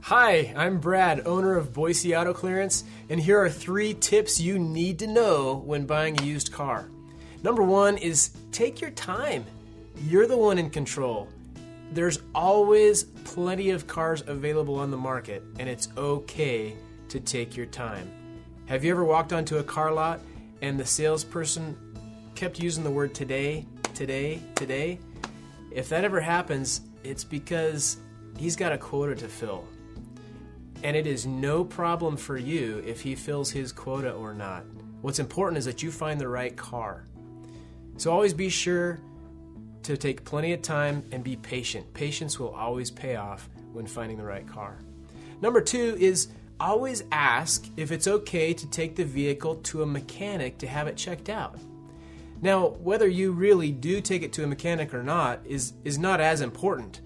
Hi, I'm Brad, owner of Boise Auto Clearance, and here are 3 tips you need to know when buying a used car. Number 1 is take your time. You're the one in control. There's always plenty of cars available on the market, and it's okay to take your time. Have you ever walked onto a car lot and the salesperson kept using the word today? If that ever happens, it's because he's got a quota to fill. And it is no problem for you if he fills his quota or not. What's important is that you find the right car. So always be sure to take plenty of time and be patient. Patience will always pay off when finding the right car. Number 2 is always ask if it's okay to take the vehicle to a mechanic to have it checked out. Now, whether you really do take it to a mechanic or not is not as important.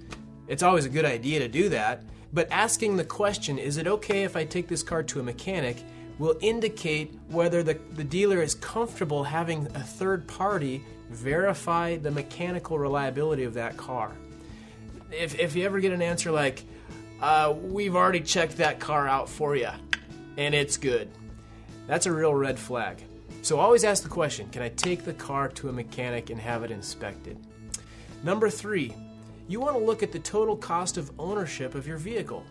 It's always a good idea to do that. But asking the question, is it okay if I take this car to a mechanic, will indicate whether the dealer is comfortable having a third party verify the mechanical reliability of that car. If you ever get an answer like, we've already checked that car out for you, and it's good, that's a real red flag. So always ask the question, can I take the car to a mechanic and have it inspected? Number 3. You want to look at the total cost of ownership of your vehicle.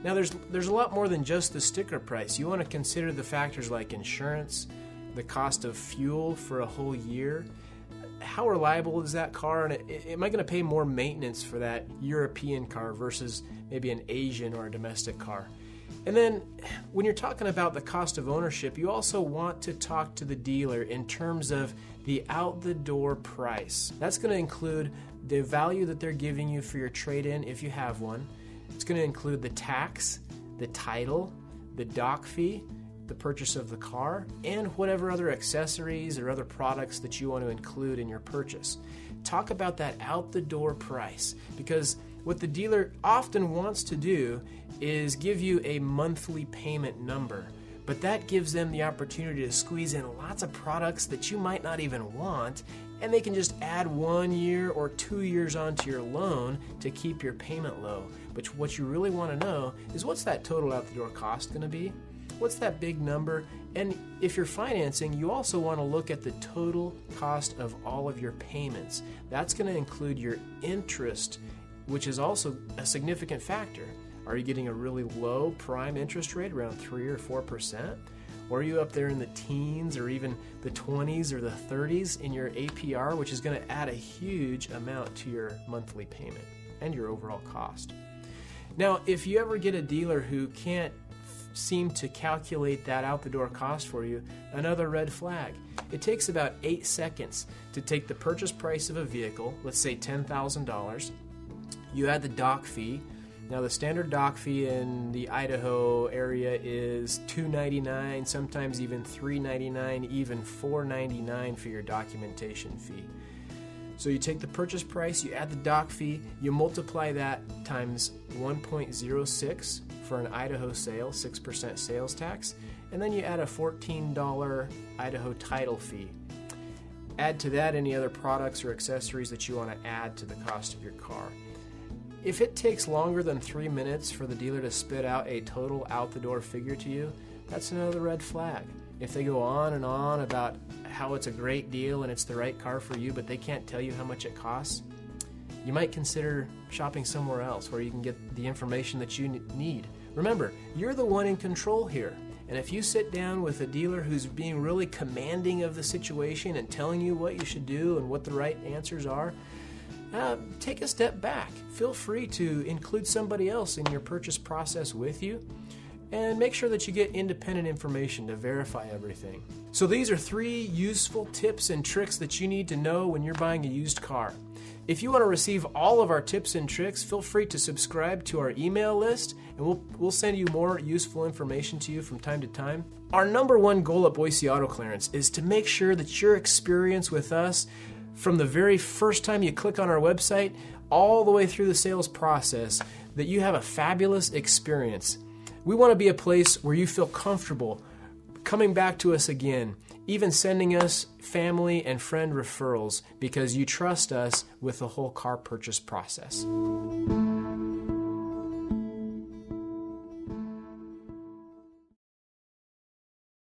Now there's a lot more than just the sticker price. You want to consider the factors like insurance, the cost of fuel for a whole year, how reliable is that car, and am I going to pay more maintenance for that European car versus maybe an Asian or a domestic car? And then when you're talking about the cost of ownership, you also want to talk to the dealer in terms of the out-the-door price. That's going to include the value that they're giving you for your trade-in if you have one. It's going to include the tax, the title, the dock fee, the purchase of the car, and whatever other accessories or other products that you want to include in your purchase. Talk about that out-the-door price, because what the dealer often wants to do is give you a monthly payment number, but that gives them the opportunity to squeeze in lots of products that you might not even want, and they can just add 1 year or 2 years onto your loan to keep your payment low. But what you really want to know is, what's that total out-the-door cost going to be? What's that big number? And if you're financing, you also want to look at the total cost of all of your payments. That's going to include your interest, which is also a significant factor. Are you getting a really low prime interest rate, around 3 or 4%? Or are you up there in the teens or even the 20s or the 30s in your APR, which is going to add a huge amount to your monthly payment and your overall cost? Now, if you ever get a dealer who can't seem to calculate that out-the-door cost for you, another red flag. It takes about 8 seconds to take the purchase price of a vehicle, let's say $10,000. You add the dock fee. Now the standard dock fee in the Idaho area is $299, sometimes even $399, even $499 for your documentation fee. So you take the purchase price, you add the dock fee, you multiply that times 1.06 for an Idaho sale, 6% sales tax, and then you add a $14 Idaho title fee. Add to that any other products or accessories that you want to add to the cost of your car. If it takes longer than 3 minutes for the dealer to spit out a total out-the-door figure to you, that's another red flag. If they go on and on about how it's a great deal and it's the right car for you, but they can't tell you how much it costs, you might consider shopping somewhere else where you can get the information that you need. Remember, you're the one in control here. And if you sit down with a dealer who's being really commanding of the situation and telling you what you should do and what the right answers are, take a step back. Feel free to include somebody else in your purchase process with you, and make sure that you get independent information to verify everything. So these are 3 useful tips and tricks that you need to know when you're buying a used car. If you want to receive all of our tips and tricks, feel free to subscribe to our email list, and we'll send you more useful information to you from time to time. Our number 1 goal at Boise Auto Clearance is to make sure that your experience with us, from the very first time you click on our website all the way through the sales process, that you have a fabulous experience. We want to be a place where you feel comfortable coming back to us again, even sending us family and friend referrals because you trust us with the whole car purchase process.